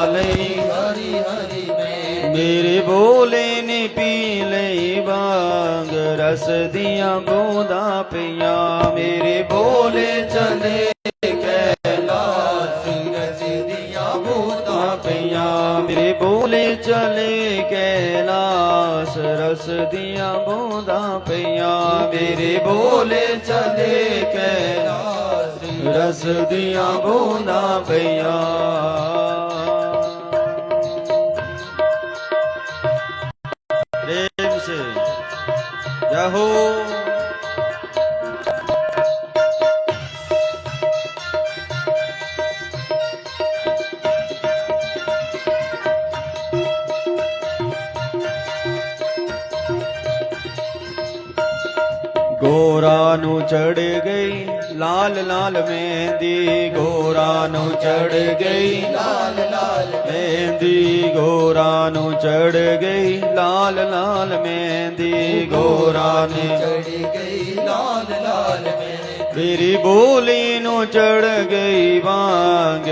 ले हरि हरि में मेरे बोले ने पी ले बांग रस दिया बूंदा पिया मेरे बोले चले कैलाश रस दिया बूंदा पिया मेरे बोले चले कैलाश रस दिया बूंदा पिया मेरे बोले चले कैलाश रस दिया बूंदा पिया। प्रेम से जय हो। गोरा नु चढ़ गई लाल लाल मेहंदी गोरा नु चढ़ गई लाल लाल मेहंदी गोरा नु चढ़ गई लाल लाल मेहंदी गोरा ने चढ़ गई लाल लाल में मेरी बोली नु चढ़ गई बांग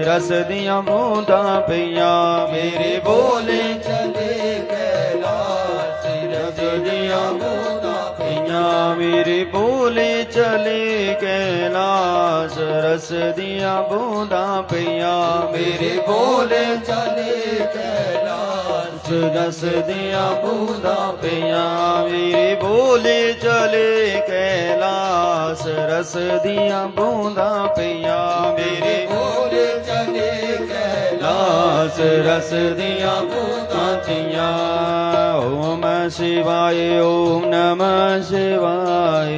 रस दिया बूंदा पिया मेरे बोले चले कैलाश रस दिया बूंदा पिया मेरे बोले चले कैलाश रस दिया बूंदा पिया मेरे बोले चले कैलाश रस दिया बूंदा पिया मेरे बोले चले कैलाश रस दिया बूंदा पिया मेरे बोले चले लाश कैलाश रस दिया बूंदा पिया। ओम शिवाय ओम नमः शिवाय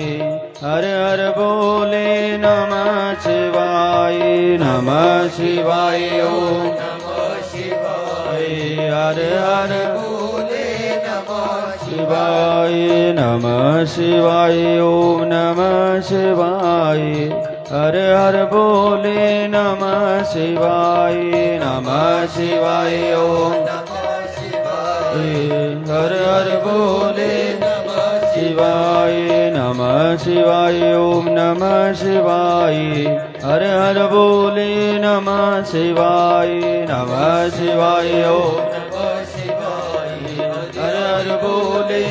हर हर बोले नमः शिवाय नमः शिवाय ओम नमः शिवाय हर हर बोले नमः शिवाय नमः शिवाय ओम नमः शिवाय हर हर बोले नमः शिवाय नमः शिवाय ओम नमः शिवाय हर हर बोले नमः शिवाय नमः शिवाय ओम नमः शिवाय हर हर बोले नमः शिवाय नमः शिवाय ओम नमः शिवाय हर हर बोले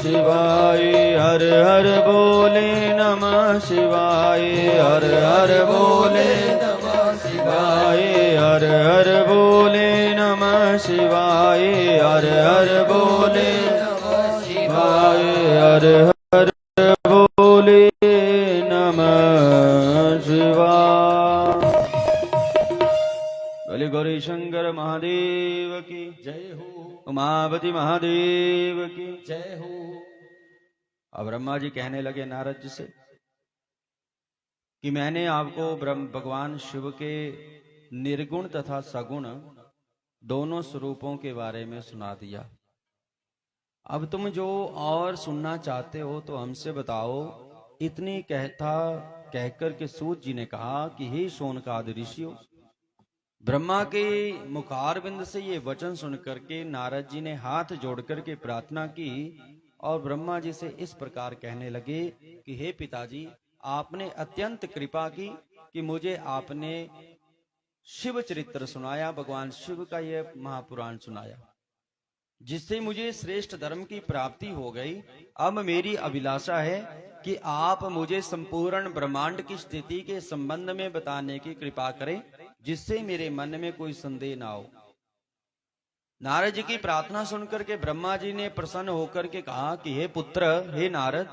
शिवाय हर हर बोले नमः शिवाय हर हर बोले नमः शिवाय हर हर बोले नमः शिवाय हर हर बोले नमः शिवाय हर हर बोले नमः शिवाय। बोले गौरी शंकर महादेव की जय हो उमापति महादेव की। जय हो। अब ब्रह्मा जी कहने लगे नारद जी से कि मैंने आपको ब्रह्म भगवान शिव के निर्गुण तथा सगुण दोनों स्वरूपों के बारे में सुना दिया। अब तुम जो और सुनना चाहते हो तो हमसे बताओ। इतनी कहकर के सूत जी ने कहा कि हे शौनकादि ऋषियों, ब्रह्मा के मुखारविंद से ये वचन सुनकर के नारद जी ने हाथ जोड़ करके प्रार्थना की और ब्रह्मा जी से इस प्रकार कहने लगे कि हे पिताजी, आपने अत्यंत कृपा की कि मुझे आपने शिव चरित्र सुनाया, भगवान शिव का यह महापुराण सुनाया, जिससे मुझे श्रेष्ठ धर्म की प्राप्ति हो गई। अब मेरी अभिलाषा है कि आप मुझे संपूर्ण ब्रह्मांड की स्थिति के संबंध में बताने की कृपा करें, जिससे मेरे मन में कोई संदेह ना हो। नारद जी की प्रार्थना सुनकर के ब्रह्मा जी ने प्रसन्न होकर के कहा कि हे पुत्र, हे नारद,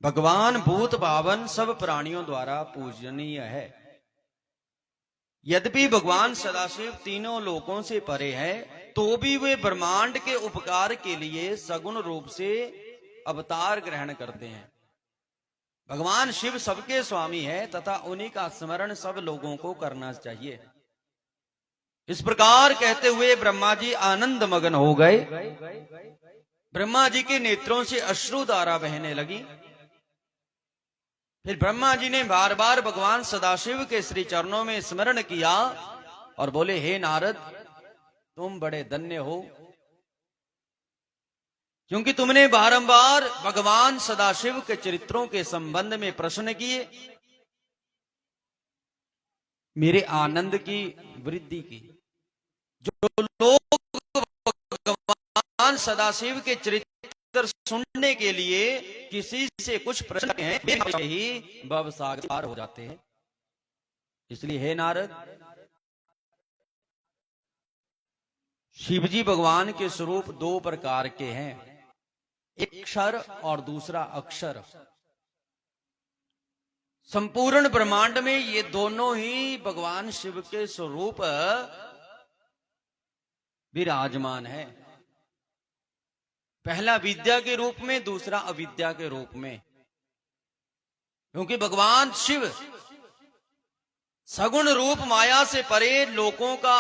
भगवान भूत भावन सब प्राणियों द्वारा पूजनीय है। यद्यपि भगवान सदाशिव तीनों लोकों से परे है, तो भी वे ब्रह्मांड के उपकार के लिए सगुण रूप से अवतार ग्रहण करते हैं। भगवान शिव सबके स्वामी है तथा उन्हीं का स्मरण सब लोगों को करना चाहिए। इस प्रकार कहते हुए ब्रह्मा जी आनंद मगन हो गए। ब्रह्मा जी के नेत्रों से अश्रुधारा बहने लगी। फिर ब्रह्मा जी ने बार बार भगवान सदाशिव के श्री चरणों में स्मरण किया और बोले, हे नारद, तुम बड़े धन्य हो, क्योंकि तुमने बारंबार भगवान सदाशिव के चरित्रों के संबंध में प्रश्न किए। मेरे आनंद की वृद्धि की। जो लोग भगवान सदाशिव के चरित्र सुनने के लिए किसी से कुछ प्रश्न हैं, वे ही भवसागर हो जाते हैं। इसलिए हे नारद, शिवजी भगवान के स्वरूप दो प्रकार के हैं, एक क्षर और दूसरा अक्षर। संपूर्ण ब्रह्मांड में ये दोनों ही भगवान शिव के स्वरूप विराजमान है। पहला विद्या के रूप में, दूसरा अविद्या के रूप में। क्योंकि भगवान शिव सगुण रूप माया से परे लोगों का,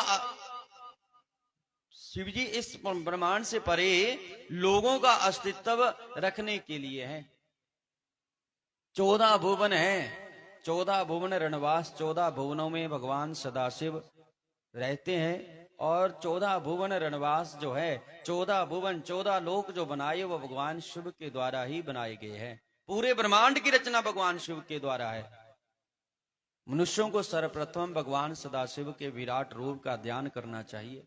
शिव जी इस ब्रह्मांड से परे लोगों का अस्तित्व रखने के लिए है। 14 भुवन है, 14 भुवन रणवास, 14 भुवनों में भगवान सदाशिव रहते हैं। और 14 भुवन रणवास जो है, 14 भुवन 14 लोक जो बनाए वो भगवान शिव के द्वारा ही बनाए गए हैं। पूरे ब्रह्मांड की रचना भगवान शिव के द्वारा है। मनुष्यों को सर्वप्रथम भगवान सदाशिव के विराट रूप का ध्यान करना चाहिए।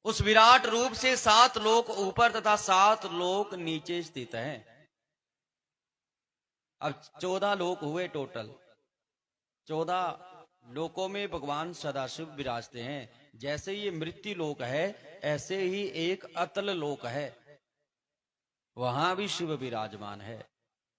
उस विराट रूप से 7 लोक ऊपर तथा 7 लोक नीचे स्थित हैं। अब 14 लोक हुए टोटल। 14 लोकों में भगवान सदाशिव विराजते हैं। जैसे ये मृत्यु लोक है, ऐसे ही एक अतल लोक है, वहां भी शिव विराजमान है।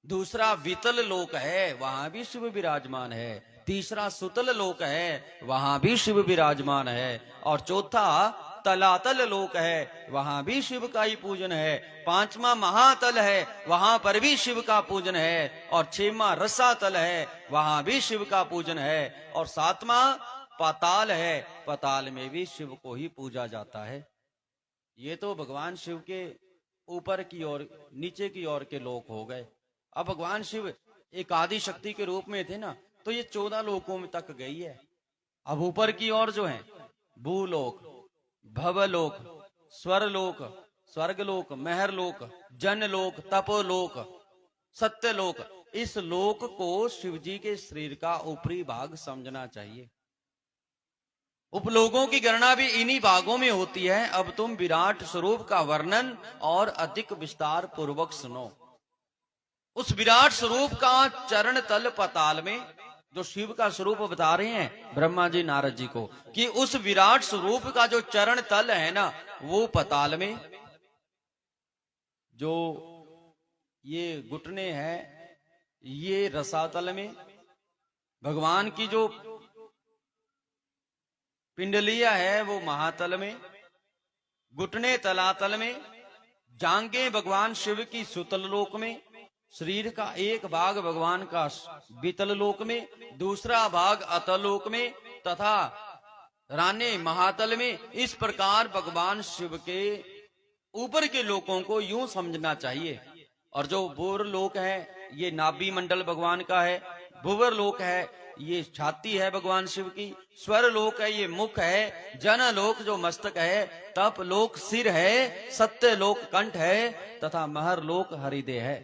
दूसरा वितल लोक है, वहां भी शिव विराजमान है। तीसरा सुतल लोक है, वहां भी शिव विराजमान है। और चौथा तलातल लोक है, वहां भी शिव का ही पूजन है। पांचवा महातल है, वहां पर भी शिव का पूजन है। और 6वां रसातल है, वहां भी शिव का पूजन है। और 7वां पाताल है, पाताल में भी शिव को ही पूजा जाता है। ये तो भगवान शिव के ऊपर की ओर, नीचे की ओर के लोक हो गए। अब भगवान शिव एक आदि शक्ति के रूप में थे ना, तो ये 14 लोकों में तक गई है। अब ऊपर की ओर जो है, भूलोक, भवलोक, स्वरलोक, स्वर्गलोक, महरलोक, जनलोक, तपोलोक, सत्यलोक, इस लोक को शिवजी के शरीर का ऊपरी भाग समझना चाहिए। उपलोकों की गणना भी इन्हीं भागों में होती है। अब तुम विराट स्वरूप का वर्णन और अधिक विस्तार पूर्वक सुनो। उस विराट स्वरूप का चरण तल पाताल में, जो शिव का स्वरूप बता रहे हैं ब्रह्मा जी नारद जी को, कि उस विराट स्वरूप का जो चरण तल है ना, वो पाताल में, जो ये घुटने हैं ये रसातल में, भगवान की जो पिंडलिया है वो महातल में, घुटने तलातल में, जांघें भगवान शिव की सुतल लोक में, शरीर का एक भाग भगवान का बीतल लोक में, दूसरा भाग अतल लोक में, तथा राने महातल में। इस प्रकार भगवान शिव के ऊपर के लोकों को यूं समझना चाहिए। और जो भूर लोक है ये नाभि मंडल भगवान का है, भुवर लोक है ये छाती है भगवान शिव की, स्वर लोक है ये मुख है, जन लोक जो मस्तक है, तप लोक सिर है, सत्य लोक कंठ है, तथा महर लोक हृदय है।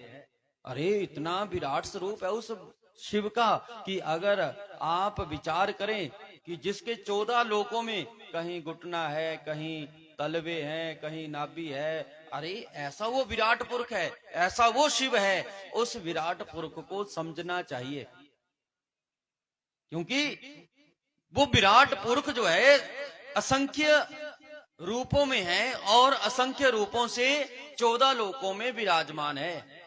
अरे इतना विराट स्वरूप है उस शिव का कि अगर आप विचार करें कि जिसके 14 लोकों में कहीं घुटना है, कहीं तलवे हैं, कहीं नाभि है, अरे ऐसा वो विराट पुरुष है, ऐसा वो शिव है। उस विराट पुरुष को समझना चाहिए, क्योंकि वो विराट पुरुष जो है असंख्य रूपों में है और असंख्य रूपों से 14 लोकों में विराजमान है।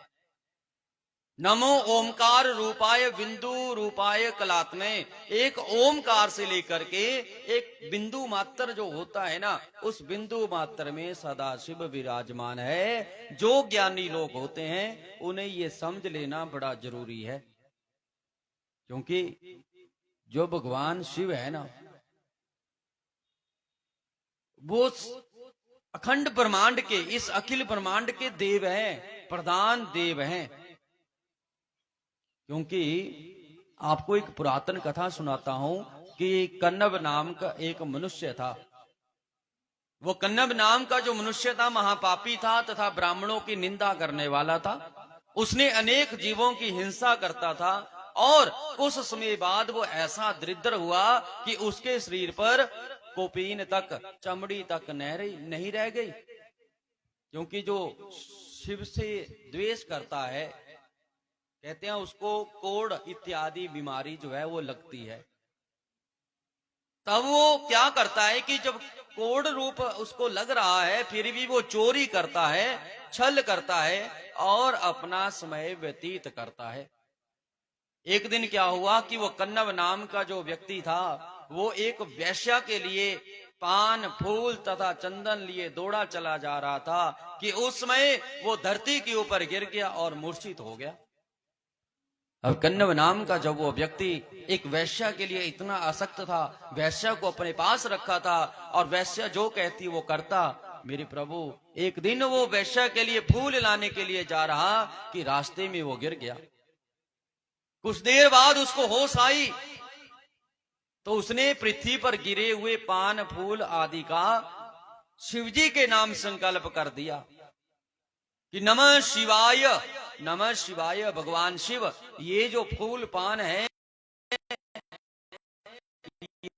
नमो ओमकार रूपाय बिंदु रूपाय कलात्मय, एक ओमकार से लेकर के एक बिंदु मात्र जो होता है ना, उस बिंदु मात्र में सदाशिव विराजमान है। जो ज्ञानी लोग होते हैं उन्हें ये समझ लेना बड़ा जरूरी है, क्योंकि जो भगवान शिव है ना, वो अखंड ब्रह्मांड के, इस अखिल ब्रह्मांड के देव हैं, प्रधान देव हैं। क्योंकि आपको एक पुरातन कथा सुनाता हूं कि कन्नब नाम का एक मनुष्य था। वो कन्नब नाम का जो मनुष्य था महापापी था तथा ब्राह्मणों की निंदा करने वाला था। उसने अनेक जीवों की हिंसा करता था और कुछ समय बाद वो ऐसा दरिद्र हुआ कि उसके शरीर पर कोपीन तक, चमड़ी तक नहीं रह गई। क्योंकि जो शिव से द्वेष करता है, कहते हैं उसको कोढ़ इत्यादि बीमारी जो है वो लगती है। तब वो क्या करता है कि जब कोढ़ रूप उसको लग रहा है, फिर भी वो चोरी करता है, छल करता है और अपना समय व्यतीत करता है। एक दिन क्या हुआ कि वो कन्नव नाम का जो व्यक्ति था, वो एक वेश्या के लिए पान, फूल तथा चंदन लिए दौड़ा चला जा रहा था कि उस समय वो धरती के ऊपर गिर गया और मूर्छित हो गया। अब कन्नव नाम का जब वो व्यक्ति एक वैश्या के लिए इतना आसक्त था, वैश्या को अपने पास रखा था और वैश्या जो कहती वो करता। मेरे प्रभु, एक दिन वो वैश्या के लिए फूल लाने के लिए जा रहा कि रास्ते में वो गिर गया। कुछ देर बाद उसको होश आई तो उसने पृथ्वी पर गिरे हुए पान, फूल आदि का शिवजी के नाम संकल्प कर दिया कि नमः शिवाय, नमः शिवाय। भगवान शिव, ये जो फूल पान है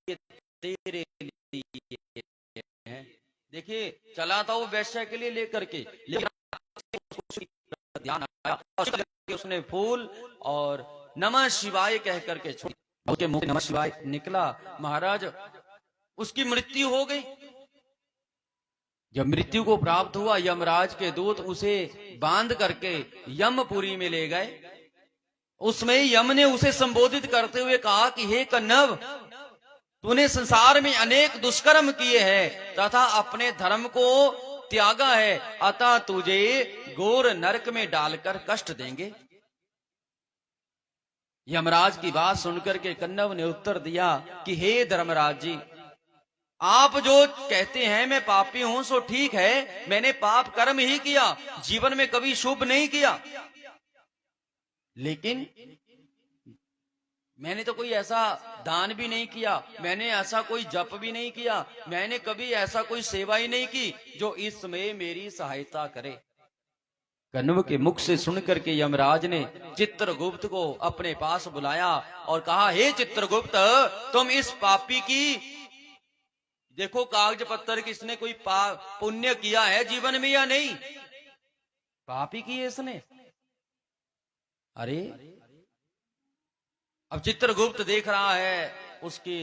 ये तेरे लिए है। देखिए, चला था वो वैश्या के लिए लेकर के, लेकिन ध्यान आया और उसने फूल और नमः शिवाय कह करके छोड़, उसके मुंह नमः शिवाय निकला। महाराज, उसकी मृत्यु हो गई। जब मृत्यु को प्राप्त हुआ, यमराज के दूत उसे बांध करके यमपुरी में ले गए। उसमें यम ने उसे संबोधित करते हुए कहा कि हे कन्नव, तूने संसार में अनेक दुष्कर्म किए हैं तथा अपने धर्म को त्यागा है, अतः तुझे घोर नरक में डालकर कष्ट देंगे। यमराज की बात सुनकर के कन्नव ने उत्तर दिया कि हे धर्मराज जी, आप जो कहते हैं मैं पापी हूं सो ठीक है, मैंने पाप कर्म ही किया, जीवन में कभी शुभ नहीं किया। लेकिन मैंने तो कोई ऐसा दान भी नहीं किया, मैंने ऐसा कोई जप भी नहीं किया, मैंने कभी ऐसा कोई सेवा ही नहीं की जो इस समय मेरी सहायता करे। कन्व के मुख से सुनकर के यमराज ने चित्रगुप्त को अपने पास बुलाया और कहा, हे चित्रगुप्त, तुम इस पापी की देखो कागज पत्थर की इसने कोई पुण्य किया है जीवन में या नहीं? पापी की है इसने। अरे, अब चित्रगुप्त देख रहा है उसकी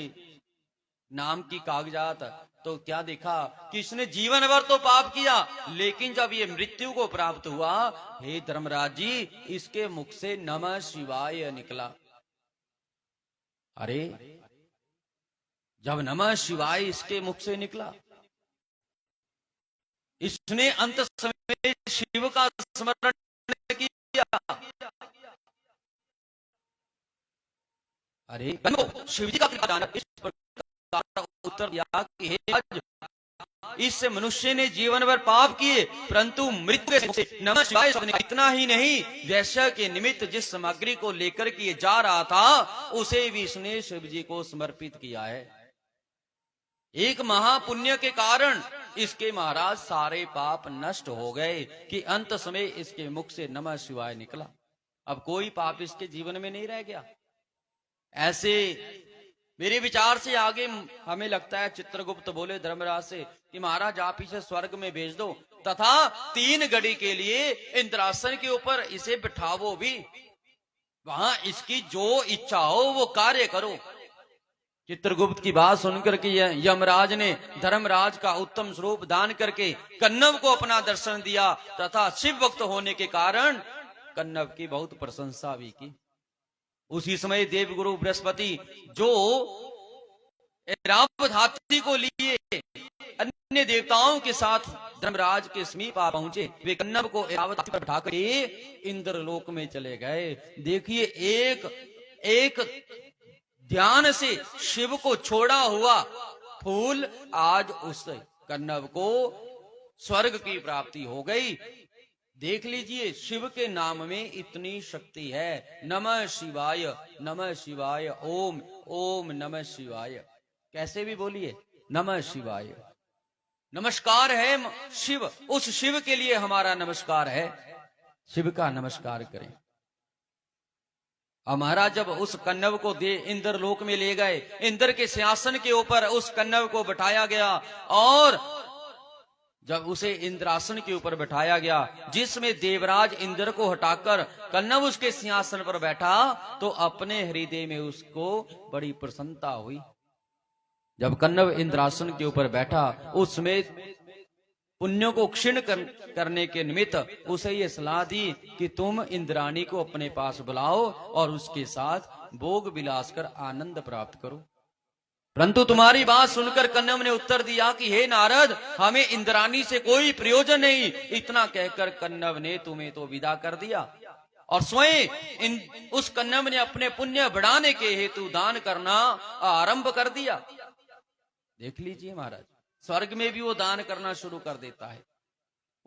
नाम की कागजात, तो क्या देखा कि इसने जीवन भर तो पाप किया, लेकिन जब ये मृत्यु को प्राप्त हुआ, हे धर्मराज जी, इसके मुख से नमः शिवाय निकला। अरे, जब नमः शिवाय इसके मुख से निकला, इसने अंत समय शिव का स्मरण किया। अरे, शिव जी का कृपादान इस प्रकार उत्तर दिया कि हे राज, इस मनुष्य ने जीवन भर पाप किए, परंतु मृत्यु से नमः शिवाय इतना ही नहीं, वैश्य के निमित्त जिस सामग्री को लेकर के जा रहा था, उसे भी इसने शिव जी को समर्पित किया है। एक महापुण्य के कारण इसके महाराज सारे पाप नष्ट हो गए कि अंत समय इसके मुख से नमः शिवाय निकला। अब कोई पाप इसके जीवन में नहीं रह गया। ऐसे मेरे विचार से आगे हमें लगता है चित्रगुप्त बोले धर्मराज से कि महाराज आप इसे स्वर्ग में भेज दो तथा 3 घड़ी के लिए इंद्रासन के ऊपर इसे बिठावो भी, वहां इसकी जो इच्छा हो वो कार्य करो। चित्रगुप्त की बात सुनकर के यमराज ने धर्मराज का उत्तम स्वरूप दान करके कन्नव को अपना दर्शन दिया तथा शिव भक्त होने के कारण कन्नव की बहुत प्रशंसा भी की। उसी समय देवगुरु बृहस्पति जो ऐरावत हाथी को लिए अन्य देवताओं के साथ धर्मराज के समीप आ पहुंचे, वे कन्नव को ऐरावत हाथी पर बिठाकर इंद्रलोक में चले गए। देखिए, एक ध्यान से शिव को छोड़ा हुआ फूल आज उस कन्नव को स्वर्ग की प्राप्ति हो गई। देख लीजिए, शिव के नाम में इतनी शक्ति है। नमः शिवाय, नमः शिवाय, ओम ओम नमः शिवाय। कैसे भी बोलिए, नमः शिवाय। नमस्कार है शिव, उस शिव के लिए हमारा नमस्कार है। शिव का नमस्कार करें। और महाराज जब उस कन्नव को दे इंद्र लोक में ले गए, इंद्र के सिंहासन के ऊपर उस कन्नव को बैठाया गया, और जब उसे इंद्रासन के ऊपर बैठाया गया, जिसमें देवराज इंद्र को हटाकर कन्नव उसके सिंहासन पर बैठा, तो अपने हृदय में उसको बड़ी प्रसन्नता हुई। जब कन्नव इंद्रासन के ऊपर बैठा, उसमें पुण्यों को क्षीण करने के निमित्त उसे ये सलाह दी कि तुम इंद्राणी को अपने पास बुलाओ और उसके साथ भोग विलास कर आनंद प्राप्त करो। परंतु तुम्हारी बात सुनकर कन्नव ने उत्तर दिया कि हे नारद, हमें इंद्राणी से कोई प्रयोजन नहीं। इतना कहकर कन्नव ने तुम्हें तो विदा कर दिया, और स्वयं उस कन्नव ने अपने पुण्य बढ़ाने के हेतु दान करना आरंभ कर दिया। देख लीजिए महाराज, स्वर्ग में भी वो दान करना शुरू कर देता है।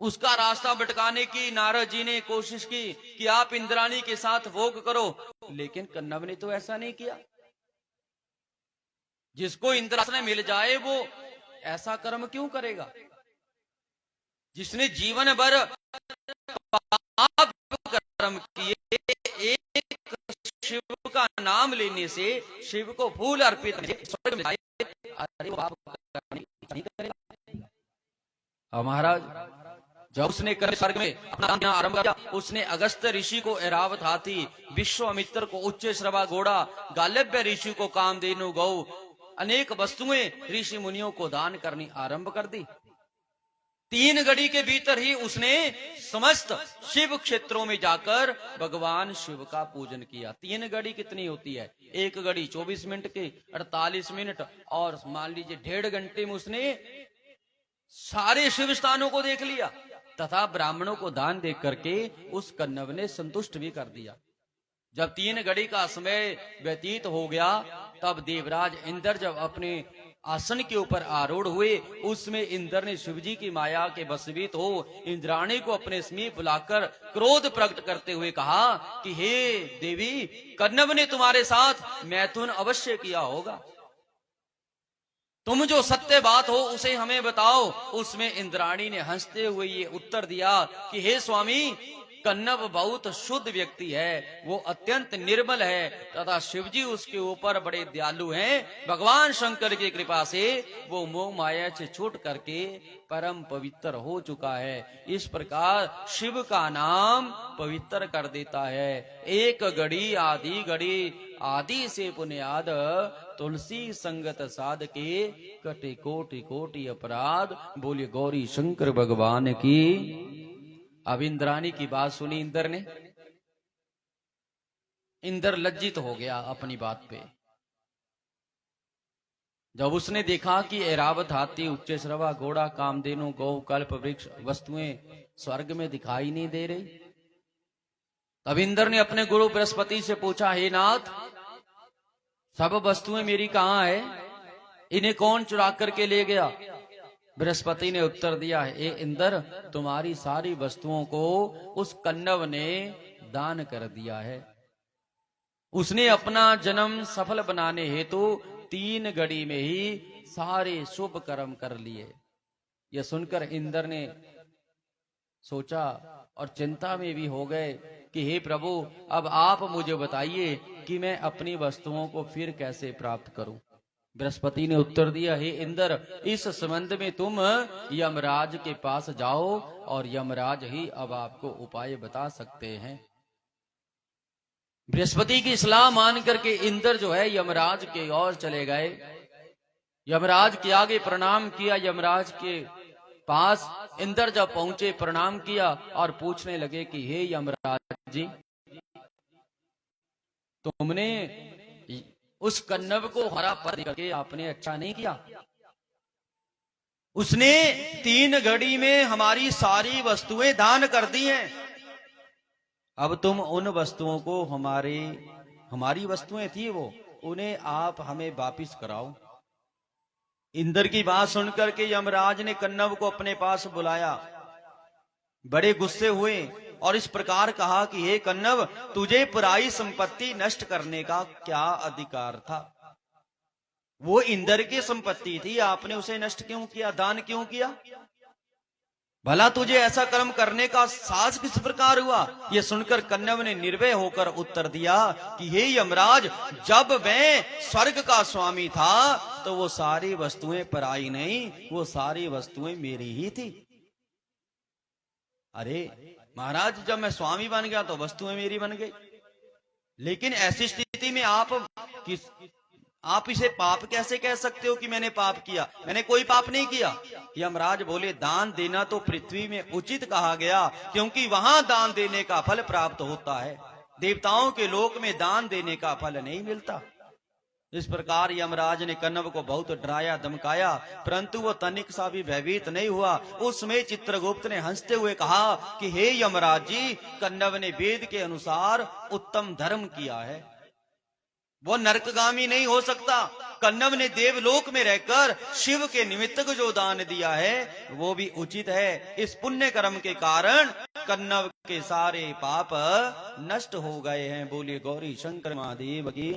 उसका रास्ता भटकाने की नारद जी ने कोशिश की कि आप इंद्राणी के साथ भोग करो, लेकिन कन्नव ने तो ऐसा नहीं किया। जिसको इंद्रासन मिल जाए वो ऐसा कर्म क्यों करेगा? जिसने जीवन भर पाप कर्म किए, एक शिव का नाम लेने से, शिव को फूल अर्पित स्वर्ग में जाए, अरे वो पाप नहीं करेगा। और महाराज जब उसने कर स्वर्ग में अपना आरंभ किया, उसने अगस्त ऋषि को ऐरावत हाथी, विश्वामित्र को उच्च श्रवा घोड़ा, गालव्य ऋषि को कामधेनु गौ, अनेक वस्तुएं ऋषि मुनियों को दान करनी आरंभ कर दी। 3 घड़ी के भीतर ही उसने समस्त शिव क्षेत्रों में जाकर भगवान शिव का पूजन किया। 3 घड़ी कितनी होती है? 1 घड़ी 24 मिनट की, 48 मिनट, और मान लीजिए 1.5 घंटे में उसने सारे शिव स्थानों को देख लिया तथा ब्राह्मणों को दान दे करके उस कन्नव ने संतुष्ट भी कर दिया। जब 3 घड़ी का समय व्यतीत हो गया, तब देवराज इंद्र जब अपने आसन के ऊपर आरूढ़ हुए, उसमें इंद्र ने शिवजी की माया के वशीभूत हो इंद्राणी को अपने समीप बुलाकर क्रोध प्रकट करते हुए कहा कि हे देवी, कन्नव ने तुम्हारे साथ मैथुन अवश्य किया होगा। तुम जो सत्य बात हो उसे हमें बताओ। उसमें इंद्राणी ने हंसते हुए ये उत्तर दिया कि हे स्वामी, कन्नव बहुत शुद्ध व्यक्ति है, वो अत्यंत निर्मल है तथा शिवजी उसके ऊपर बड़े दयालु हैं। भगवान शंकर की कृपा से वो मोह माया से छूट करके परम पवित्र हो चुका है। इस प्रकार शिव का नाम पवित्र कर देता है। 1 घड़ी आदि घड़ी आदि से पुण्याद, तुलसी संगत साध के कटे कोटि कोटि अपराध। बोलिए गौरी शंकर भगवान की। अब इंद्राणी की बात सुनी इंद्र ने। इंद्र लज्जित हो गया अपनी बात पे। जब उसने देखा कि ऐरावत हाथी, उच्च श्रवा घोड़ा, कामधेनु गौ, कल्प वृक्ष वस्तुएं स्वर्ग में दिखाई नहीं दे रही, तब इंद्र ने अपने गुरु बृहस्पति से पूछा, हे नाथ, सब वस्तुएं मेरी कहाँ है? इन्हें कौन चुरा करके ले गया? बृहस्पति ने उत्तर दिया, हे इंद्र, तुम्हारी सारी वस्तुओं को उस कन्नव ने दान कर दिया है। उसने अपना जन्म सफल बनाने हेतु 3 घड़ी में ही सारे शुभ कर्म कर लिए। यह सुनकर इंद्र ने सोचा और चिंता में भी हो गए कि हे प्रभु, अब आप मुझे बताइए कि मैं अपनी वस्तुओं को फिर कैसे प्राप्त करूं। बृहस्पति ने उत्तर दिया, हे इंद्र, इस संबंध में तुम यमराज के पास जाओ और यमराज ही अब आपको उपाय बता सकते हैं। बृहस्पति की सलाह मान करके इंद्र जो है यमराज के ओर चले गए। यमराज के आगे प्रणाम किया। यमराज के पास इंद्र जब पहुंचे, प्रणाम किया और पूछने लगे कि हे यमराज जी, तुमने उस कन्नव को हरा पर करके आपने अच्छा नहीं किया। उसने 3 घड़ी में हमारी सारी वस्तुएं दान कर दी हैं। अब तुम उन वस्तुओं को, हमारी वस्तुएं थी वो, उन्हें आप हमें वापिस कराओ। इंद्र की बात सुनकर के यमराज ने कन्नव को अपने पास बुलाया। बड़े गुस्से हुए और इस प्रकार कहा कि हे कन्नव, तुझे पराई संपत्ति नष्ट करने का क्या अधिकार था? वो इंद्र की संपत्ति थी, आपने उसे नष्ट क्यों किया, दान क्यों किया? भला तुझे ऐसा कर्म करने का साहस किस प्रकार हुआ? यह सुनकर कन्नव ने निर्भय होकर उत्तर दिया कि हे यमराज, जब मैं स्वर्ग का स्वामी था तो वो सारी वस्तुएं पराई नहीं, वो सारी वस्तुएं मेरी ही थी। अरे महाराज, जब मैं स्वामी बन गया तो वस्तुएं मेरी बन गई, लेकिन ऐसी स्थिति में आप इसे पाप कैसे कह सकते हो कि मैंने पाप किया? मैंने कोई पाप नहीं किया। यमराज बोले, दान देना तो पृथ्वी में उचित कहा गया, क्योंकि वहां दान देने का फल प्राप्त होता है, देवताओं के लोक में दान देने का फल नहीं मिलता। इस प्रकार यमराज ने कन्नव को बहुत डराया धमकाया, परंतु वो तनिक सा भी भयभीत नहीं हुआ। उस समय चित्रगुप्त ने हंसते हुए कहा कि हे यमराज जी, कन्नव ने वेद के अनुसार उत्तम धर्म किया है, वो नरकगामी नहीं हो सकता। कन्नव ने देवलोक में रहकर शिव के निमित्त को जो दान दिया है वो भी उचित है। इस पुण्य कर्म के कारण कन्नव के सारे पाप नष्ट हो गए हैं। बोलिए गौरी शंकर महादेव की।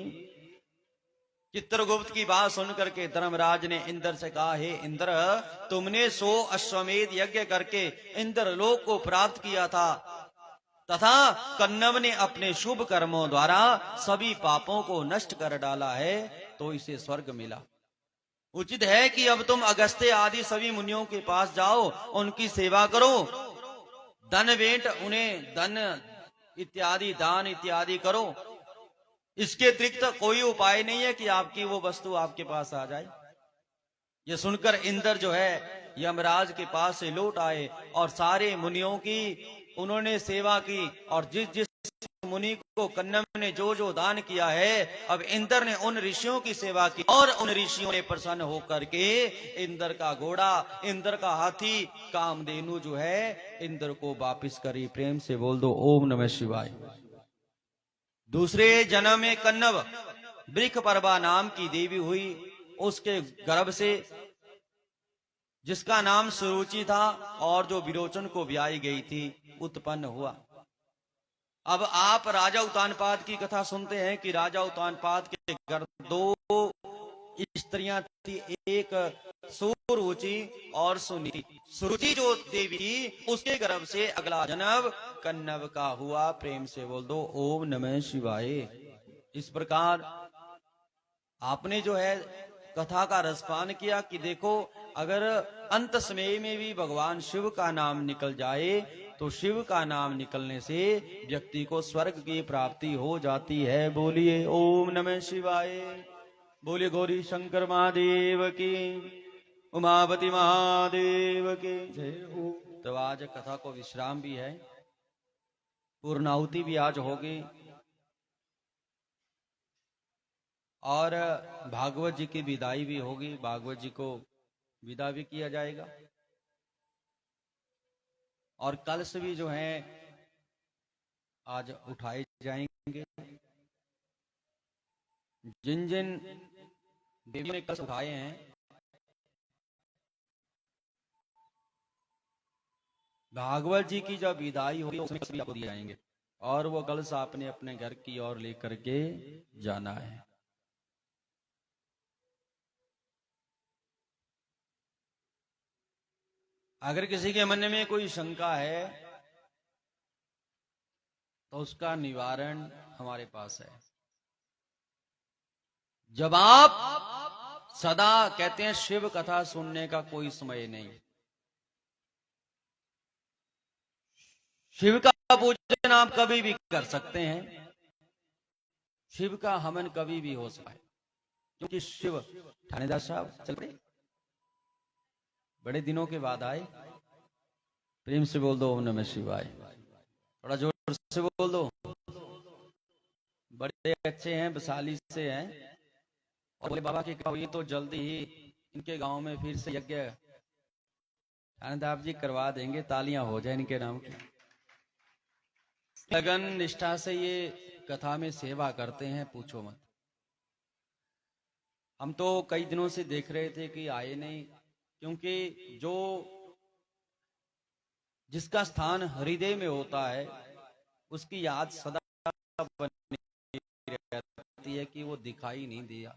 चित्रगुप्त की बात सुनकर के धर्मराज ने इंद्र से कहा, हे इंद्र, तुमने 100 अश्वमेध यज्ञ करके इंद्र लोक को प्राप्त किया था, तथा कन्नव ने अपने शुभ कर्मों द्वारा सभी पापों को नष्ट कर डाला है, तो इसे स्वर्ग मिला। उचित है कि अब तुम अगस्त्य आदि सभी मुनियों के पास जाओ, उनकी सेवा करो, धन भेंट उन्हें धन इत्यादि दान इत्यादि करो। इसके अतिरिक्त कोई उपाय नहीं है कि आपकी वो वस्तु आपके पास आ जाए। ये सुनकर इंद्र जो है यमराज के पास से लौट आए और सारे मुनियों की उन्होंने सेवा की, और जिस जिस मुनि को कन्नव ने जो जो दान किया है, अब इंद्र ने उन ऋषियों की सेवा की और उन ऋषियों ने प्रसन्न होकर के इंद्र का घोड़ा, इंद्र का हाथी कामधेनु जो है इंद्र को वापिस करी। प्रेम से बोल दो ओम नमः शिवाय। दूसरे जन्म में कन्नव वृक्ष परवा नाम की देवी हुई, उसके गर्भ से जिसका नाम सुरुचि था और जो विरोचन को ब्याई गई थी उत्पन्न हुआ। अब आप राजा उत्तानपाद की कथा सुनते हैं कि राजा उत्तानपाद के घर 2 स्त्रियां थी, एक सुरुचि और सुनीति। सुरुचि जो देवी थी उसके गर्भ से अगला जन्म कन्नव का हुआ। प्रेम से बोल दो ओम नमः शिवाय। इस प्रकार आपने जो है कथा का रसपान किया कि देखो, अगर अंत समय में भी भगवान शिव का नाम निकल जाए तो शिव का नाम निकलने से व्यक्ति को स्वर्ग की प्राप्ति हो जाती है। बोलिए ओम नमः शिवाय। बोलिए गौरी शंकर महादेव की, उमापति महादेव की जय हो। तो आज कथा को विश्राम भी है, पूर्णाहुति भी आज होगी और भागवत जी की विदाई भी होगी। भागवत जी को विदा भी किया जाएगा और कलश भी जो है आज उठाए जाएंगे। जिन जिन देवियों ने कलश उठाए हैं, भागवत जी की जब विदाई होगी उसमें कलश भी आपको दिए जाएंगे और वो कलश आपने अपने घर की ओर लेकर के जाना है। अगर किसी के मन में कोई शंका है तो उसका निवारण हमारे पास है। जब आप सदा कहते हैं शिव कथा सुनने का कोई समय नहीं, शिव का पूजन आप कभी भी कर सकते हैं, शिव का हवन कभी भी हो सकता है, क्योंकि शिव थानेदार साहब चल पड़े, बड़े दिनों के बाद आए। प्रेम से बोल दो ओम नमः शिवाय। थोड़ा जोर से बोल दो। बड़े अच्छे हैं, वैशाली से हैं और बोले बाबा की कृपा हुई तो जल्दी ही इनके गांव में फिर से यज्ञ थानेदार जी करवा देंगे, तालियां हो जाए इनके नाम की। लगन निष्ठा से ये कथा में सेवा करते हैं, पूछो मत। हम तो कई दिनों से देख रहे थे कि आए नहीं, क्योंकि जो जिसका स्थान हृदय में होता है उसकी याद सदा बनी रहती है कि वो दिखाई नहीं दिया।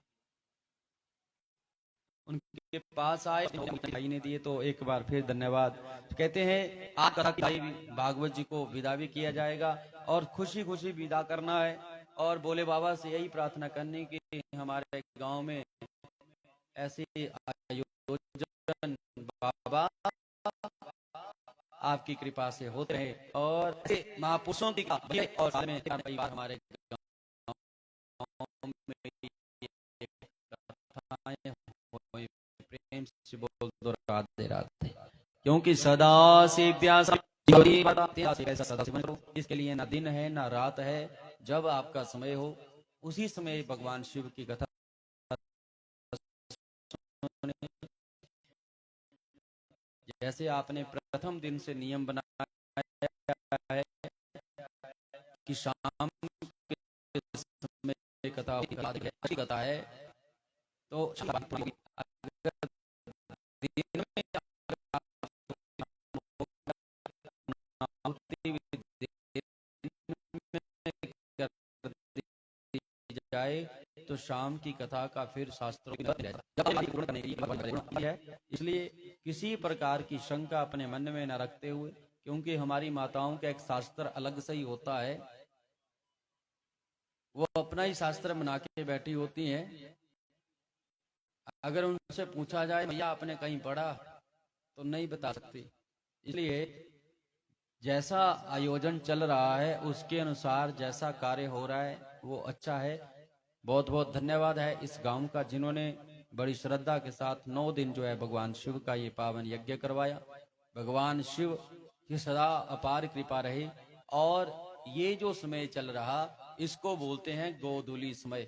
उनके पास आए, भाई ने दिए, तो एक बार फिर धन्यवाद कहते हैं। आप कथा भाई भागवत जी को विदा भी किया जाएगा और खुशी खुशी विदा करना है और बोले बाबा से यही प्रार्थना करनी कि हमारे गांव में ऐसे आयोजन बाबा आपकी कृपा से होते रहे और महापुरुषों की और साथ में परिवार हमारे गांव में कथाएं होई, प्रेम से बोल दो राधे राधे, क्योंकि सदा से प्यासा सदा से करो। इसके लिए ना दिन है ना रात है, जब आपका समय हो उसी समय भगवान शिव की कथा जैसे आपने प्रथम दिन से नियम बनाया है कि शाम के समय कथा है, तो दिन में जाए तो शाम की कथा का फिर शास्त्रों है। इसलिए किसी प्रकार की शंका अपने मन में न रखते हुए, क्योंकि हमारी माताओं का एक शास्त्र अलग से ही होता है, वो अपना ही शास्त्र बना के बैठी होती हैं। अगर उनसे पूछा जाए भैया आपने कहीं पढ़ा, तो नहीं बता सकती। इसलिए जैसा आयोजन चल रहा है उसके अनुसार जैसा कार्य हो रहा है वो अच्छा है। बहुत बहुत धन्यवाद है इस गांव का, जिन्होंने बड़ी श्रद्धा के साथ 9 दिन जो है भगवान शिव का ये पावन यज्ञ करवाया। भगवान शिव की सदा अपार कृपा रहे। और ये जो समय चल रहा इसको बोलते हैं गोधूली समय।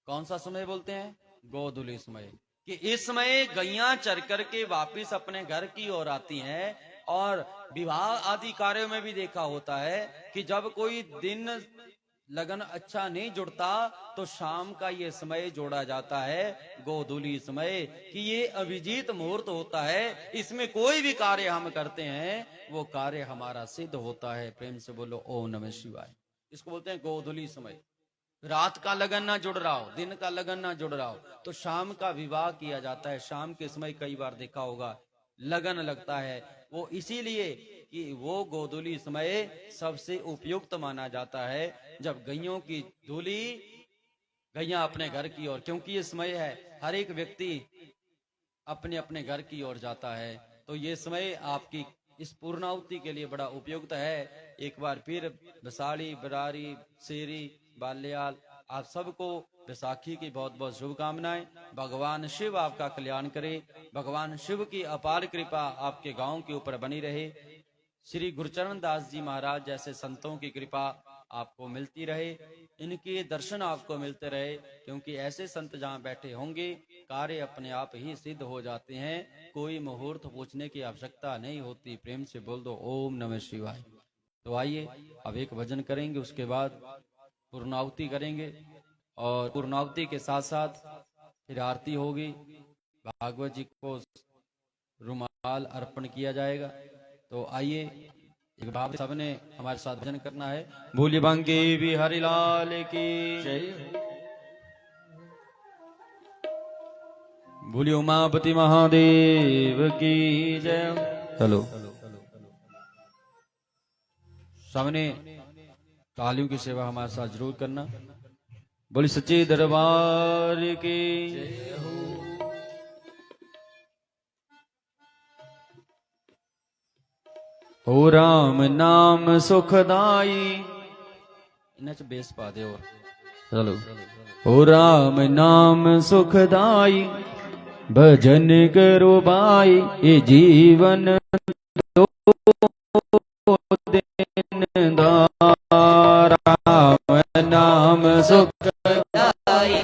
कौन सा समय बोलते हैं? गोधूली समय। कि इस समय गैया चर कर के वापिस अपने घर की ओर आती हैं। और विवाह आदि कार्यों में भी देखा होता है कि जब कोई दिन लगन अच्छा नहीं जुड़ता तो शाम का ये समय जोड़ा जाता है गोधूली समय, कि ये अभिजीत मुहूर्त होता है। इसमें कोई भी कार्य हम करते हैं वो कार्य हमारा सिद्ध होता है। प्रेम से बोलो ओम नमः शिवाय। इसको बोलते हैं गोधूली समय। रात का लगन ना जुड़ रहा हो, दिन का लगन ना जुड़ रहा हो, तो शाम का विवाह किया जाता है। शाम के समय कई बार देखा होगा लगन लगता है, वो इसीलिए कि वो गोधूली समय सबसे उपयुक्त माना जाता है, जब गैयों की धूली गैया अपने घर की ओर, क्योंकि ये समय है हर एक व्यक्ति अपने अपने घर की ओर जाता है, तो ये समय आपकी इस पूर्णाहुति के लिए बड़ा उपयुक्त है। एक बार फिर बसाड़ी, बरारी, शेरी, बाल्याल आप सबको बैसाखी की बहुत बहुत शुभकामनाएं। भगवान शिव आपका कल्याण करे, भगवान शिव की अपार कृपा आपके गांव के ऊपर बनी रहे। श्री गुरुचरण दास जी महाराज जैसे संतों की कृपा आपको मिलती रहे, इनके दर्शन आपको मिलते रहे, क्योंकि ऐसे संत जहाँ बैठे होंगे कार्य अपने आप ही सिद्ध हो जाते हैं। कोई मुहूर्त पूछने की आवश्यकता नहीं होती। प्रेम से बोल दो ओम नमः शिवाय। तो आइए अब एक भजन करेंगे, उसके बाद पूर्णाहुति करेंगे और पूर्णाहुति के साथ साथ फिर आरती होगी। भागवत जी को रुमाल अर्पण किया जाएगा। तो आइए एक भाव सबने हमारे साथ भजन करना है। भूली बांके बिहारी लाल की जय, भूली उमापति महादेव की जय। चलो सबने तालियों की सेवा हमारे साथ जरूर करना। बोली सच्चे दरबार की जय हो। ओ राम नाम सुखदाई, इन्हें च बेस पा दे और चलो। ओ राम नाम सुखदाई, भजन करो भाई, ये जीवन दो दिन दा। राम नाम सुखदाई,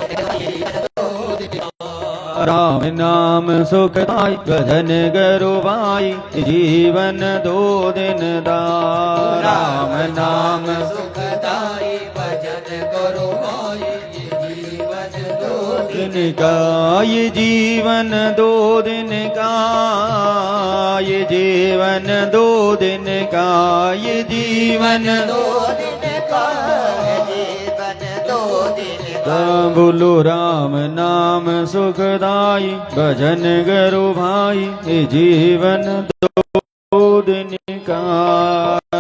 राम नाम सुखदाई, भजन करो भाई, जीवन 2 दिन दा। राम नाम सुखदाई, भजन करो भाई, जीवन 2 दिन का, ये जीवन 2 दिन का, ये जीवन 2 दिन का, ये जीवन 2 दिन का, जीवन 2 दिन का, बोलो राम नाम सुखदाई भजन करो भाई ये जीवन दो दिन का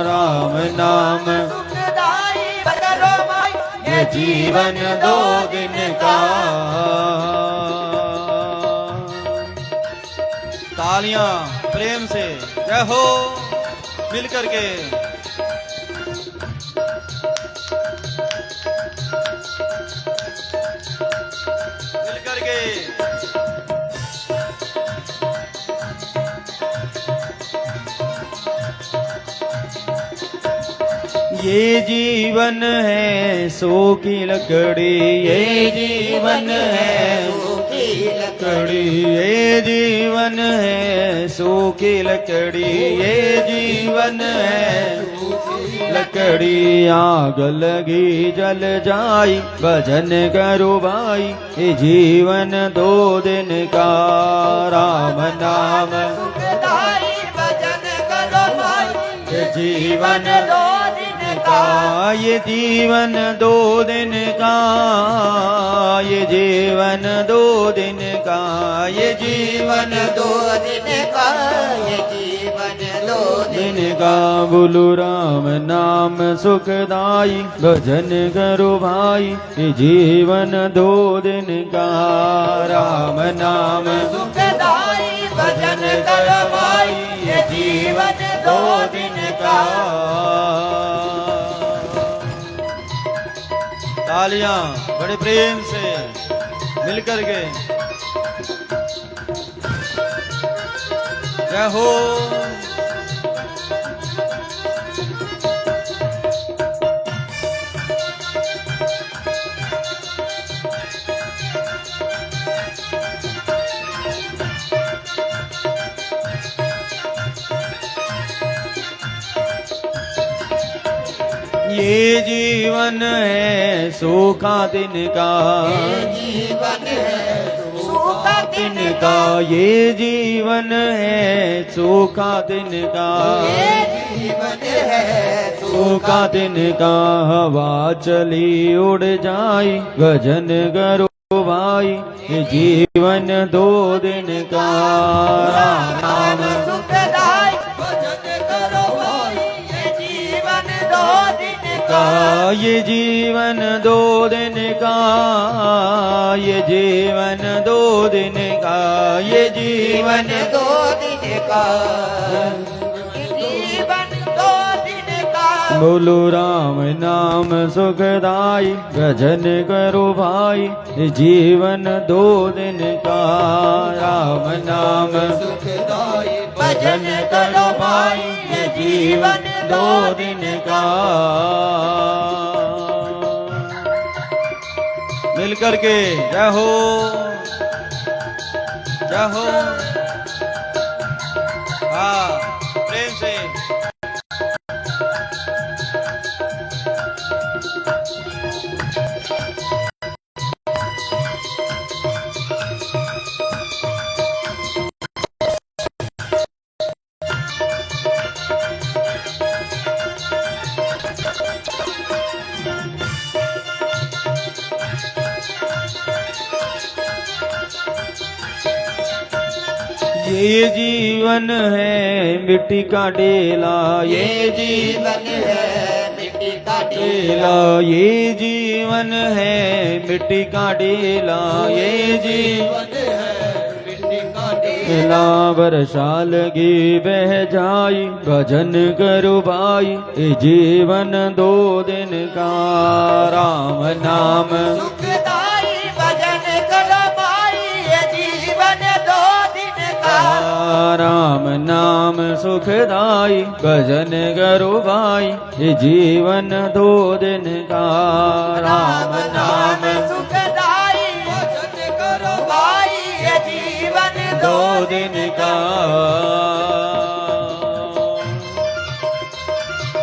राम नाम सुखदाई भजन भाई ये जीवन दो दिन का। तालियां प्रेम से जय हो मिल करके। मिल करके ये जीवन है सो की लकड़ी ये जीवन है सूखी लकड़ी ये जीवन है सूखी लकड़ी ये जीवन है लकड़ी आग लगी जल जाई भजन करो भाई ये जीवन दो दिन का राम नाम सुखदाई भजन करो भाई ये जीवन दो दिन का ये जीवन दो दिन का ये जीवन दो दिन का ये जीवन दो दिन का ये जीवन दो दिन का। बोलो राम नाम सुखदाई भजन करो भाई ये जीवन दो दिन का राम नाम सुखदाई भजन करो भाई ये जीवन दो दिन का। तालियां बड़े प्रेम से मिलकर के जय हो। ये जीवन है सूखा दिन का जीवन है सूखा दिन का ये जीवन है सूखा दिन का जीवन है सूखा दिन का। हवा चली उड़ जाई भजन करो भाई ये जीवन दो दिन का राम नाम सुखदाई भजन करो भाई ये जीवन दो दिन का ये जीवन दो दिन का ये जीवन दो दिन का ये जीवन दो दिन का जीवन दो दिन का। बोलो राम नाम सुखदाई भजन करो भाई ये जीवन दो दिन का राम नाम सुखदाई भजन करो भाई ये जीवन दो दिन का। मिल करके जय हो जय हो। हाँ प्रेम से ये जीवन है मिट्टी का डेला ये जीवन है मिट्टी का डेला ये जीवन है मिट्टी का डेला ये जीवन डेला। वर्षा लगी बह जाई भजन करो भाई ये जीवन दो दिन का राम नाम सुखदाई भजन करो भाई ये जीवन दो दिन का। राम नाम सुखदाई भजन करो भाई ये जीवन दो दिन का राम नाम सुखदाई भजन करो भाई ये जीवन दो दिन का।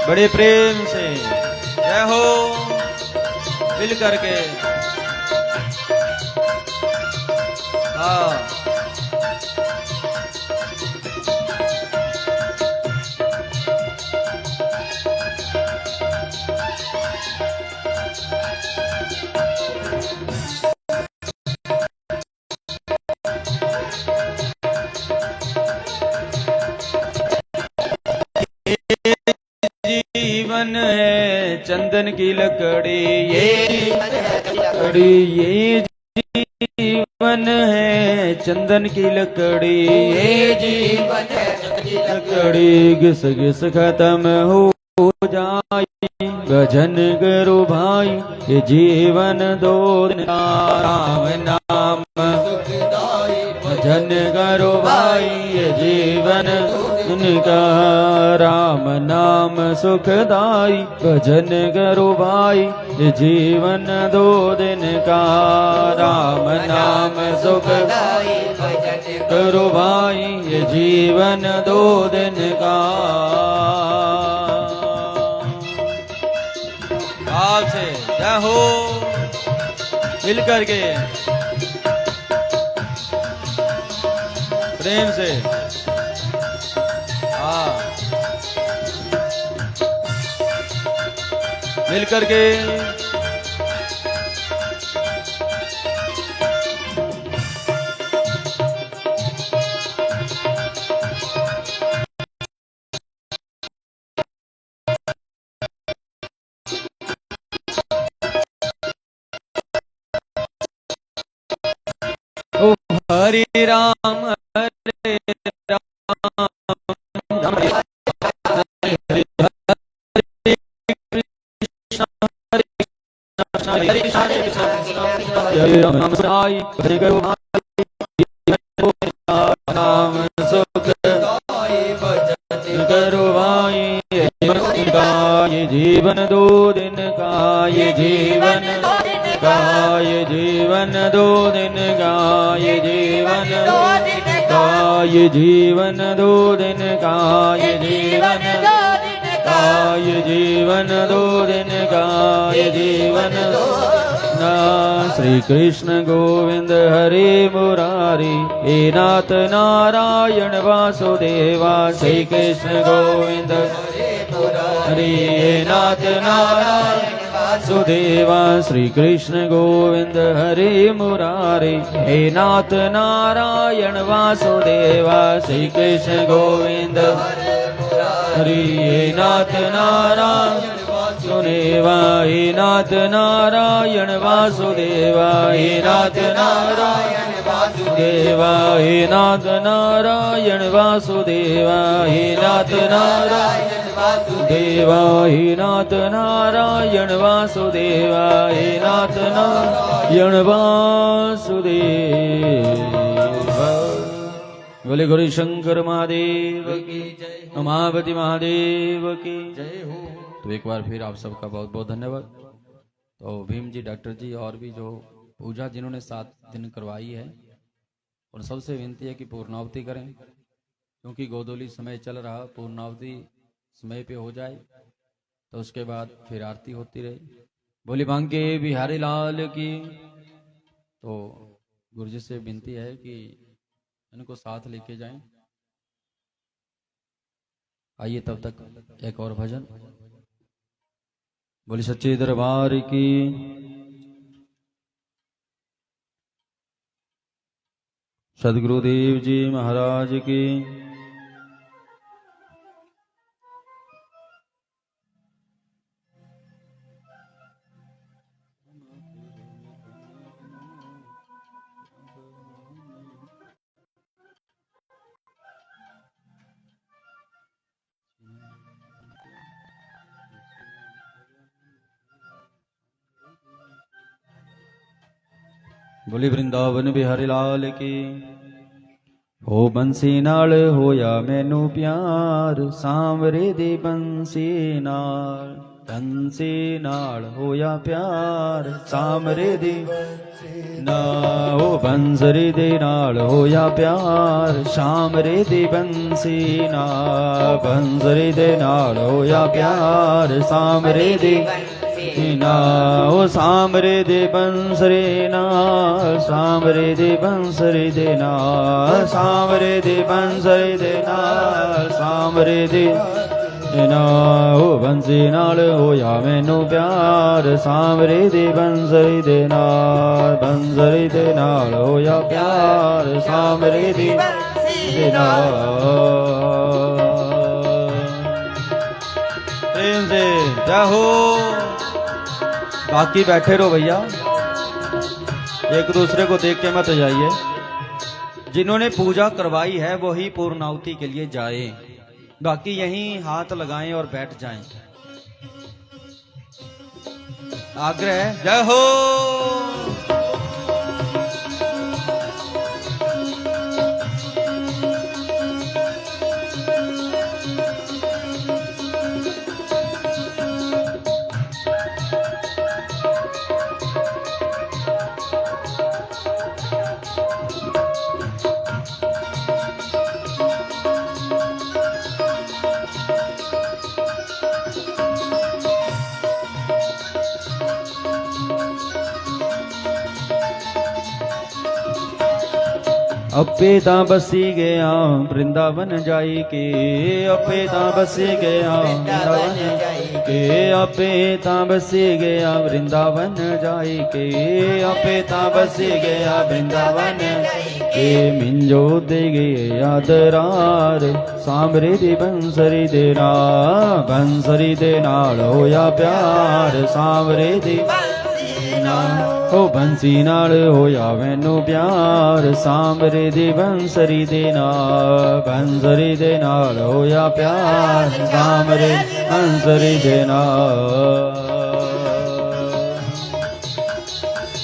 बड़े प्रेम से जय हो मिल करके। हाँ जीवन है चंदन की लकड़ी, ये लकड़ी, ये जीवन है चंदन की लकड़ी, ये जीवन है लकड़ी घिस घिस खत्म हो जाए, भजन करो भाई ये जीवन दो दिन का, राम नाम सुखदाई, भजन करो भाई ये जीवन उनका, राम नाम सुखदाई, भजन करो भाई ये जीवन दो दिन का, राम नाम सुखदाई, भजन करो भाई ये जीवन दो दिन का। भाव से जय हो, मिल करके प्रेम से, हाँ मिल करके ओ हरे राम हरे राम, राम हरे कृष्ण हरे कृष्ण, हरे कृष्ण हरे कृष्ण, हरे राम राम साई, हरे करो नाम सुख करो भाई ये जीवन का, ये जीवन दो दिन का, ये जीवन का, ये जीवन दो दिन का, ये जीवन दो दिन का, ये जीवन दो दिन का, ये जीवन दो दिन का, ये जीवन दो दिन का, ये जीवन ना। श्री कृष्ण गोविंद हरे मुरारी, हे नाथ नारायण वासुदेवा, श्री कृष्ण गोविंद हरे हे नाथ नारायण वासुदेवा, श्री कृष्ण गोविंद हरे मुरारी, हे नाथ नारायण वासुदेवा, श्री कृष्ण गोविंद हरे हे नाथ नारायण वासुदेवा, हे नाथ नारायण वासुदेवा, हे नाथ नारायण वासुदेवा, हे नाथ नारायण वासुदेवा, हे नाथ नारायण वासुदेवा, हे नाथ नारायण वासुदेवा, हे नाथ नारायण वासुदेवा। बोले गौरी शंकर महादेव की जय, उमापति महादेव की जय हो। तो एक बार फिर आप सबका बहुत बहुत धन्यवाद। तो भीम जी, डॉक्टर जी और भी जो पूजा जिन्होंने 7 दिन करवाई है, उन सबसे विनती है कि पूर्णावती करें, क्योंकि गोदोली समय चल रहा, पूर्णावती समय पे हो जाए तो उसके बाद फिर आरती होती रहे। बोली बांके बिहारी लाल की। तो गुरु जी से विनती है कि इनको साथ लेके जाएं। आइए तब तक एक और भजन। बोली सच्चे दरबार की। सदगुरुदेव जी महाराज की। बोली वृंदावन बिहारी लाल की। हो बंसी नाल होया मैनू प्यार, सांवरे दे बंसी नाल होया प्यार, सांवरे दे ना। हो बंसरी दे नाल होया प्यार, सांवरे दे बंसी ना। बंसरी दे नाल होया प्यार, सांवरे दे ना। ओ सांवरे दे बंसरे नाल, सांवरे दे बंसरे दे नाल, सांवरे दे बंसरे दे नाल, सांवरे दे ना। ओ बंसी नाल होया मैनू प्यार, सांवरे दे बंसरे दे नाल, बंसरे दे नाल होया प्यार, सांवरे दे नाल। जय हो। बाकी बैठे रहो भैया, एक दूसरे को देख के मत जाइए। जिन्होंने पूजा करवाई है वही पूर्णाहुति के लिए जाए, बाकी यहीं हाथ लगाएं और बैठ जाएं। आग्रह है। जय हो। अपे तां बसी गया वृंदावन जाई के, अपे तां बसी गया वृंदावन के, अपे तां बसी गया वृंदावन जाई के, अपे तां बसी गया वृंदावन के। मिंजो दे गए आदरार सांभरे दी बंसरी दे नाल, बंसरी दे नाल होया प्यार सांभरे दी ओ बंसी नाल होया मैनू प्यार सांभरे दी बंसरी दे नाल, बंसरी दे नाल होया प्यार सांभरे बंसरी दे नाल।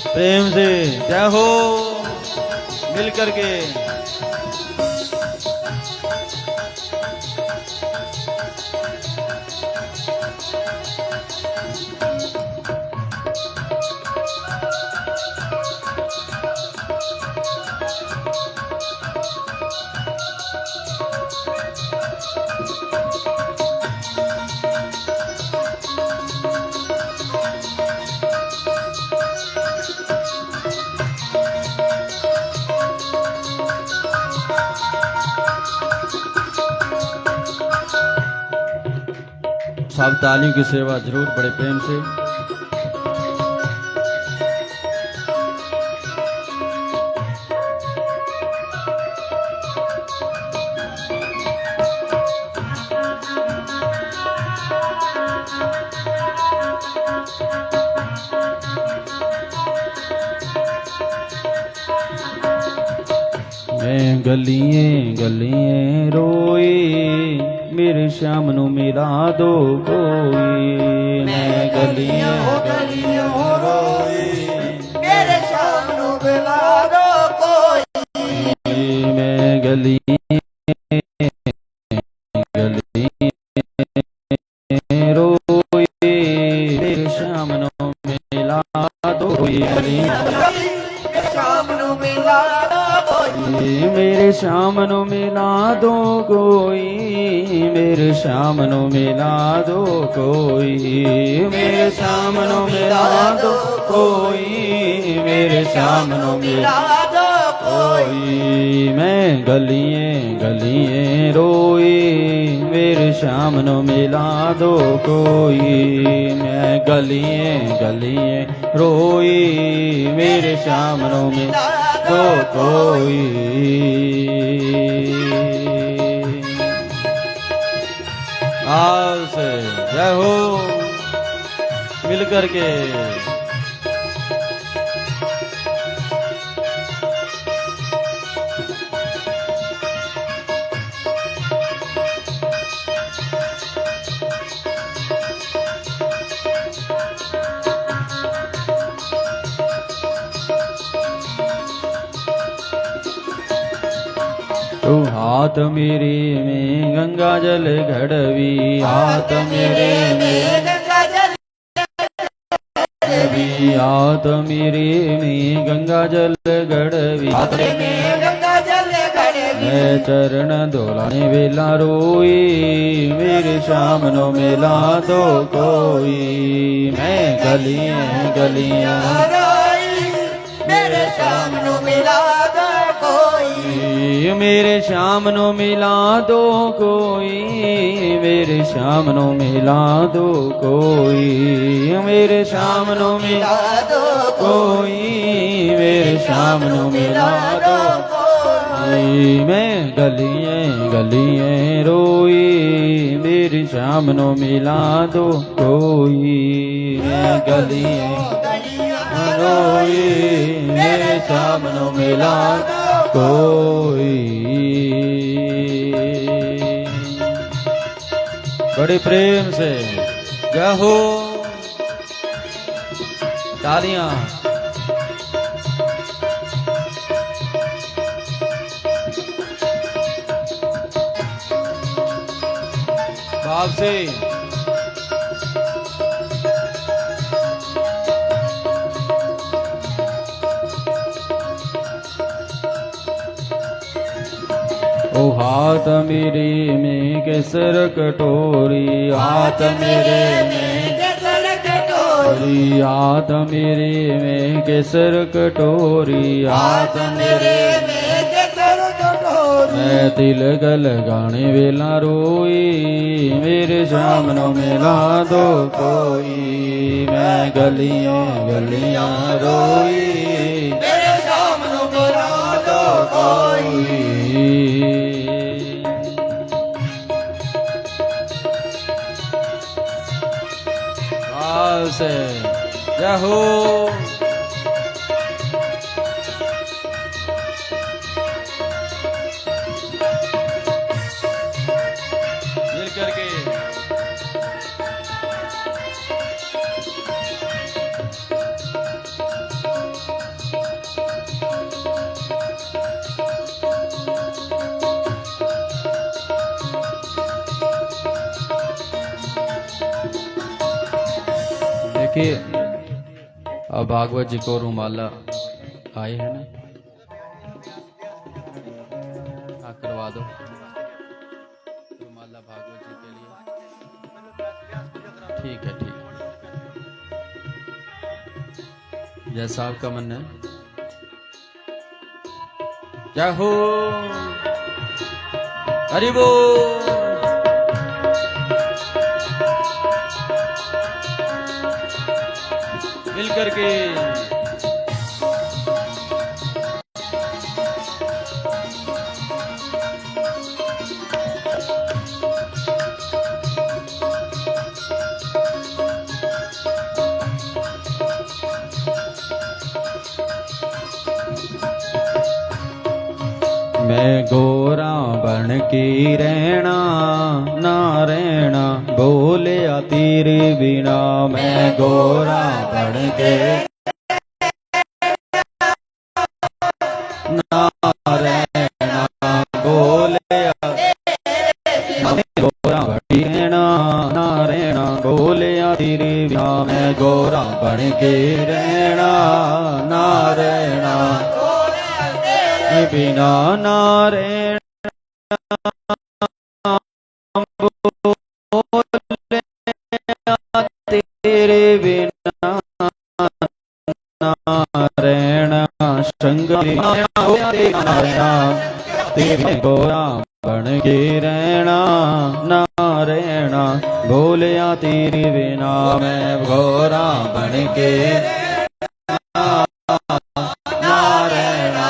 प्रेम से जय हो मिल करके। सब तालियों की सेवा जरूर बड़े प्रेम से। मैं गलिए गलिए रोई मेरे श्याम नू मिला दो कोई। मैं गलियों गलियों रोई मेरे श्याम नू मिला दो कोई। मैं गलिए गलिए रोई मेरे श्याम नू मिला दो कोई। श्याम नू मिला दो कोई। मेरे श्याम नू मिला दो कोई, मेरे श्याम नू मिला दो कोई, मेरे श्याम नू मिला दो कोई, मेरे श्याम नू मिला दो कोई। मैं गलिए गलिए रोई मेरे श्याम नू मिला दो कोई। मैं गलिए गलिए रोई मेरे श्याम नू मिला दो कोई। आल से जय हो मिल करके। तू हाथ मेरे में गंगा जल घड़वी, हाथ मेरे में गंगा जल घड़वी, हाथ मेरे में गंगा जल घड़वी, हाथ में गंगा जल घड़वी। मैं चरण धोलाने वेला रोई मेरे श्याम नू मिला दो कोई। मैं गलियां गलियां रोई मेरे श्याम नू मिला दो कोई। मेरे श्याम नू मिला दो कोई, मेरे श्याम नू मिला दो कोई, मेरे श्याम नू मिला दो कोई, मेरे श्याम नू मिला दो कोई। मैं गलियां गलियां रोई, मेरी शाम नो मिला दो कोई। मैं गलियां रोई, मेरे शाम नो मिला दो कोई। बड़े प्रेम से जय हो, तालियां। भाव से ओ हाथ मेरे में केसर कटोरी, हाथ मेरे में केसर कटोरी, हाथ मेरे में केसर कटोरी, हाथ मेरे में केसर कटोरी। मैं तिलक लगाने वेला रोई, मेरे शाम नो मिला दो कोई। मैं गलियां गलियां रोई, मेरे शाम नु मिला दो कोई। भाव से जय हो। मिल करके देखिए, अब भागवत जी को रुमाला आए हैं ना, हाँ करवा दो रुमाला भागवत जी के लिए। ठीक है, ठीक है, जैसा आपका मन है। जय हो, हरि बोल। मिल करके मैं गोरा बन की रहना ना रहना, बोलिया तेरे बिना। मैं गोरा बन के ना रहना, बोलिया मैं गोरा बन के रहना ना रहना, बोलिया तेरे बिना। मैं गोरा बन के रहना ना रहना, बिना ना रहना, तेरे बिना ना रहना, संग रहना, तेरे गोरा बन के रहना ना रहना, बोलिया तेरे बिना। मैं गोरा बन के ना रहना,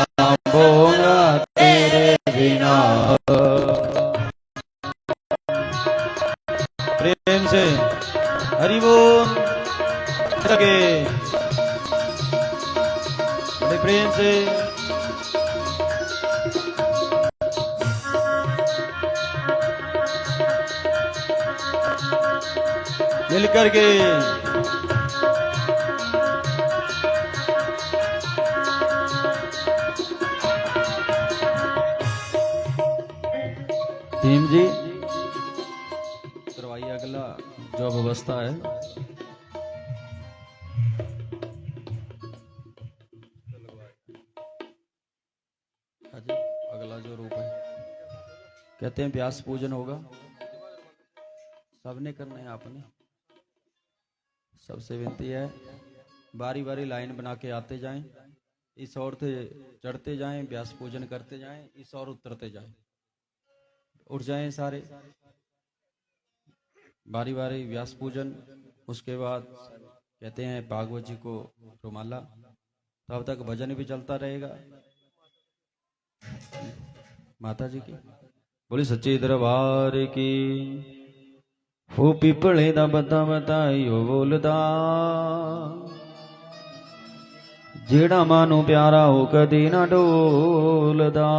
बोला तेरे बिना। प्रेम से हरि बोल लगे, बड़े प्रेम से मिल करके भीम जी करवाइए अगला जो व्यवस्था है। अगला जो रूप है, कहते हैं व्यास पूजन होगा, सबने करना है। आपने सबसे विनती है, बारी बारी लाइन बना के आते जाएं, इस ओर से चढ़ते जाएं, व्यास पूजन करते जाएं, इस ओर उतरते जाएं, उठ जाएं सारे, बारी बारी व्यास पूजन। उसके बाद कहते हैं भागवत जी को रुमाला, तब तक भजन भी चलता रहेगा। माता जी की बोली सच्चे दरबार की। हो पिपले दा बता बताइयो बोलदा जेड़ा मानू प्यारा हो कदी ना डोलदा।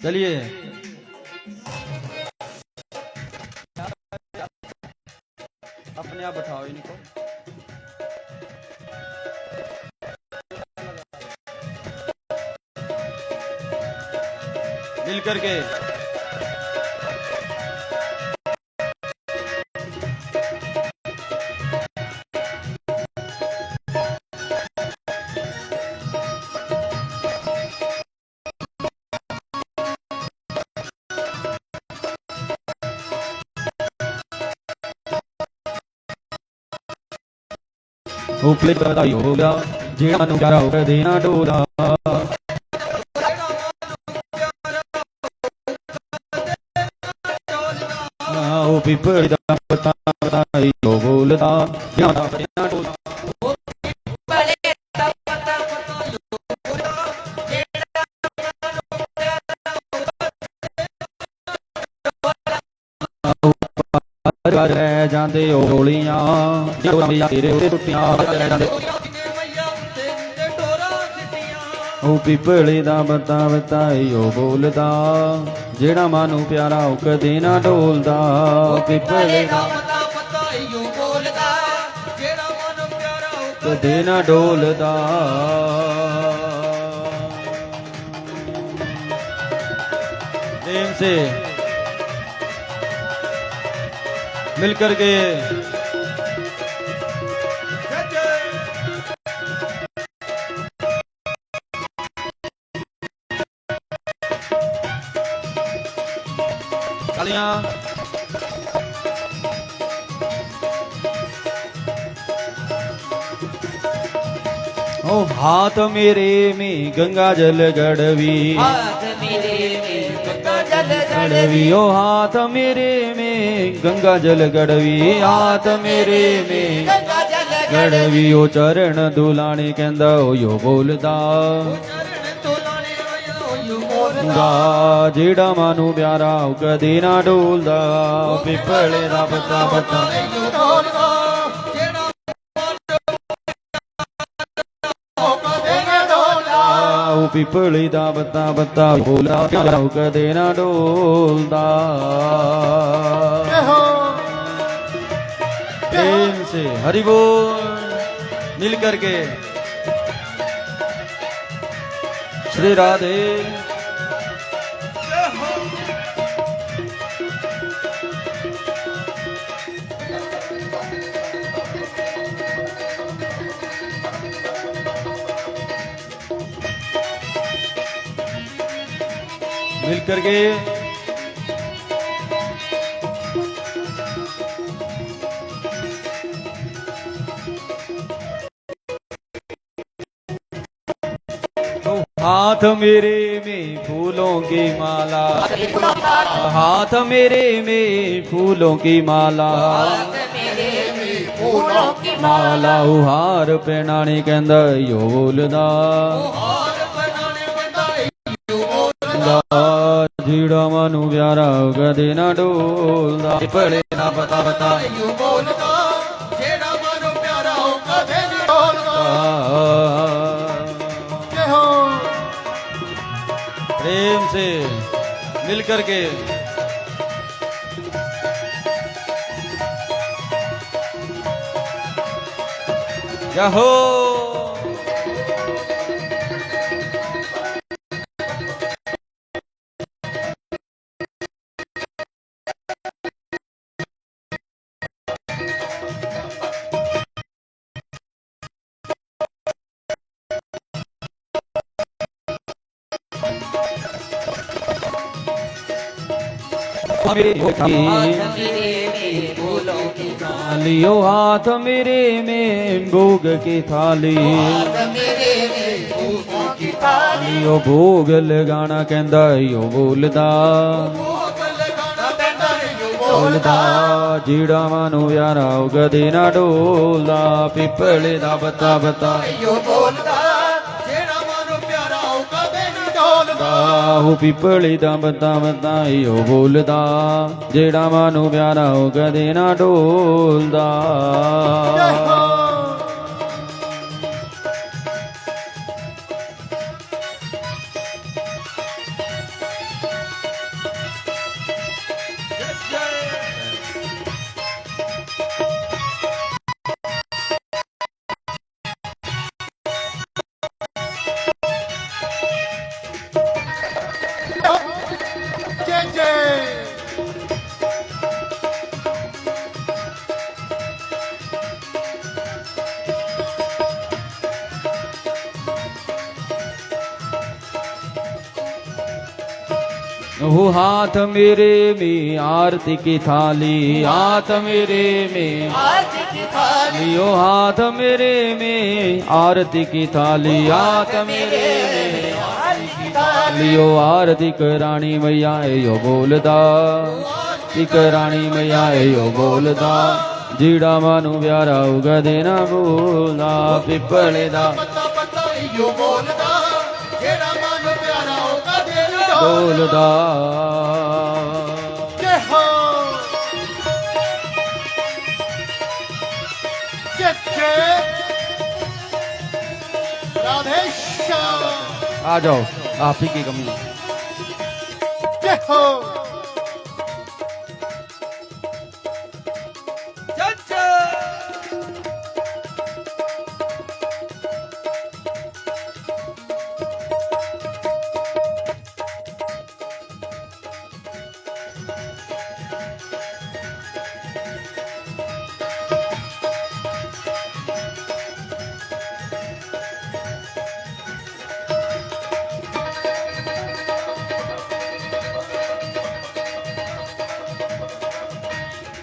चलिए अपने आप बैठाओ इनको। मिल करके उपले बताइयो बोला जेड़ा मानू प्यारा हो कदी ना डोलदा। ओ पिपले दा बता बताइयो बोलदा जेड़ा मानू प्यारा हो कदी ना डोलदा। रह जांदे ओ गोलियां जोरां दी तेरे उते टुटियां रह जांदे। ओ पिपले दा बता बताइयो बोलदा जेड़ा मानू प्यारा हो कदी ना डोलदा। पिपले दा बता बताइयो बोलदा जेड़ा मानू प्यारा हो कदी ना डोलदा। प्रेम से मिल करके तालियां। ओ हाथ मेरे में गंगा जल गड़वी, हाथ मेरे में गंगा जल गड़वी ओ हाथ मेरे में गंगा जल गड़वी, हाथ मेरे में गंगा जल गड़वी ओ चरण दुलाने कहंदा ओ यो बोलदा गा जेड़ा मानू प्यारा हो कदी ना डोलदा। पिपले दा बता बता ओ पिपले दा बता बता बोला प्यारा हो कदी ना डोलदा। प्रेम से हरि बोल मिल करके श्री राधे। मिल करके हाथ मेरे में फूलों की माला, हाथ मेरे में फूलों की माला, फूलों की माला हार पहनाने कहंदा यो बोलदा जीड़ा मानू प्यारा कदे ना डोलदा। पिपले दा बता बता बोलदा जेड़ा मानू प्यारा हो कदे नहीं डोलदा। प्रेम से मिल करके क्या हो। लियो हाथ मेरे में भोग की थाली, लियो भोग लगाना कहंदा यो बोलदा ਢੋਲਦਾ ਜਿਹੜਾ ਮਨ ਪਿਆਰਾ ਉਹ ਕਦੇ ਨਾ ਡੋਲਦਾ ਪਿੱਪਲੇ ਦਾ ਪੱਤਾ ਪੱਤਾ ਇਓ ਬੋਲਦਾ ਜਿਹੜਾ ਮਨ ਪਿਆਰਾ ਉਹ ਕਦੇ ਨਹੀਂ ਢੋਲਦਾ ਉਹ ਪਿੱਪਲੇ ਦਾ ਪੱਤਾ ਪੱਤਾ ਈਓ ਬੋਲਦਾ ਜਿਹੜਾ ਮਨ ਪਿਆਰਾ ਉਹ ਕਦੇ ਨਾ ਡੋਲਦਾ ਜੈ ਜੈ वो हाथ मेरे में आरती की थाली हाथ मेरे में ਆਰਤੀ ਕੀ ਥਾਲੀ लियो हाथ मेरे में आरती की थाली हाथ मेरे में ਆਰਤੀ ਕੀ ਥਾਲੀ लियो आरती करानी मैया यो बोलदा इक रानी मैया यो बोलदा जीड़ा मानू प्यारा उगा देना बोलदा पिपले दा ਪਤਾ ਪਤਾ ਇਓ ਬੋਲਦਾ ਜਿਹੜਾ ਮਨ ਪਿਆਰਾ ਉਹ ਕਦੇ ਨਹੀਂ बोलदा ਜੈ ਹੋ ਜੈ ਜੈ ਰਾਧੇ ਸ਼ਾਮ आ जाओ आप ही की कमी है ਜੈ ਹੋ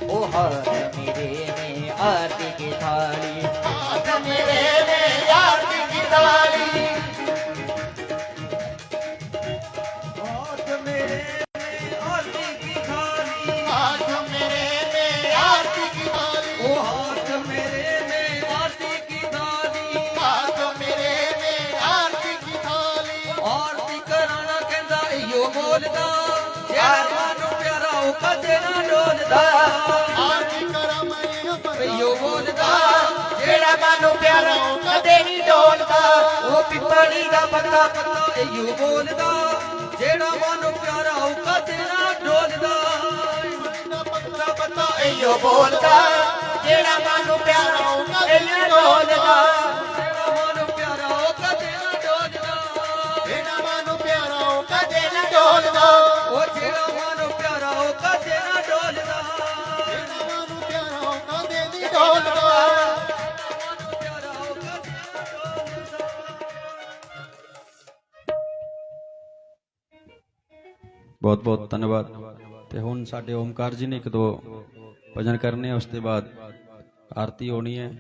ओ हाथ मेरे में आरती की थाली हाथ मेरे में आरती की थाली हाथ मेरे में आरती की थाली हाथ मेरे में आरती की थाली ओ हाथ मेरे में आरती की थाली हाथ मेरे में आरती की थाली आरती कराना कहंदा इयो बोलदा जेड़ा मनु प्यारा ओ कदे ना डोलदा आरती करा मैं अमर इयो बोलदा जेड़ा मनु प्यारा ਉਹ ਕਦੇ ਨਹੀਂ ਢੋਲਦਾ ओ पिपली दा पत्ता पत्ता इयो बोलदा जेड़ा मनु प्यारा ओ कदे ना डोलदा ਪੱਤਾ ਪੱਤਾ ਇਓ ਬੋਲਦਾ ਜਿਹੜਾ ਮਨ ਪਿਆਰਾ ਉਹ ਕਦੇ ਨਹੀਂ ਢੋਲਦਾ जेड़ा मनु प्यारा ओ कदे ना डोलदा ਜਿਹੜਾ ਮਨ ਪਿਆਰਾ ਉਹ ਕਦੇ ਨਹੀਂ ਢੋਲਦਾ ओ जेड़ा मनु प्यारा ओ कदे ना डोलदा ਜਿਹੜਾ ਮਨ ਪਿਆਰਾ ਉਹ ਕਦੇ ਨਹੀਂ ਢੋਲਦਾ बहुत बहुत धन्यवाद ਤੇ ਹੁਣ ਸਾਡੇ ਓਮਕਾਰ ਜੀ ਨੇ ਇੱਕ ਦੋ ਭਜਨ ਕਰਨੇ ਆ ਉਸ ਤੋਂ ਬਾਅਦ ਆਰਤੀ ਹੋਣੀ ਹੈ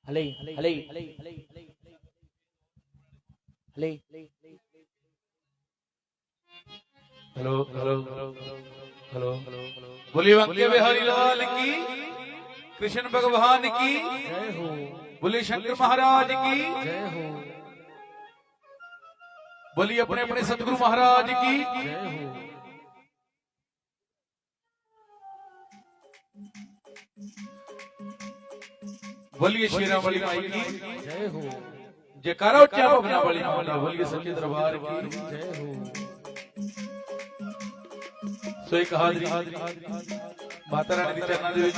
हले हले हले हले हले हेलो हेलो हेलो बोलिए वंके बिहारी लाल की कृष्ण भगवान की जय हो बोलिए शंकर महाराज की जय हो बोलिए अपने अपने सतगुरु महाराज की जय हो बोलिए शेरा वाली माई की जय हो जयकारा उच्चा भवना वाली माता बोलिए सच्चे दरबार की जय हो सो एक हाजरी माता रानी ਦੇ ਚਰਨਾਂ ਦੇ ਵਿੱਚ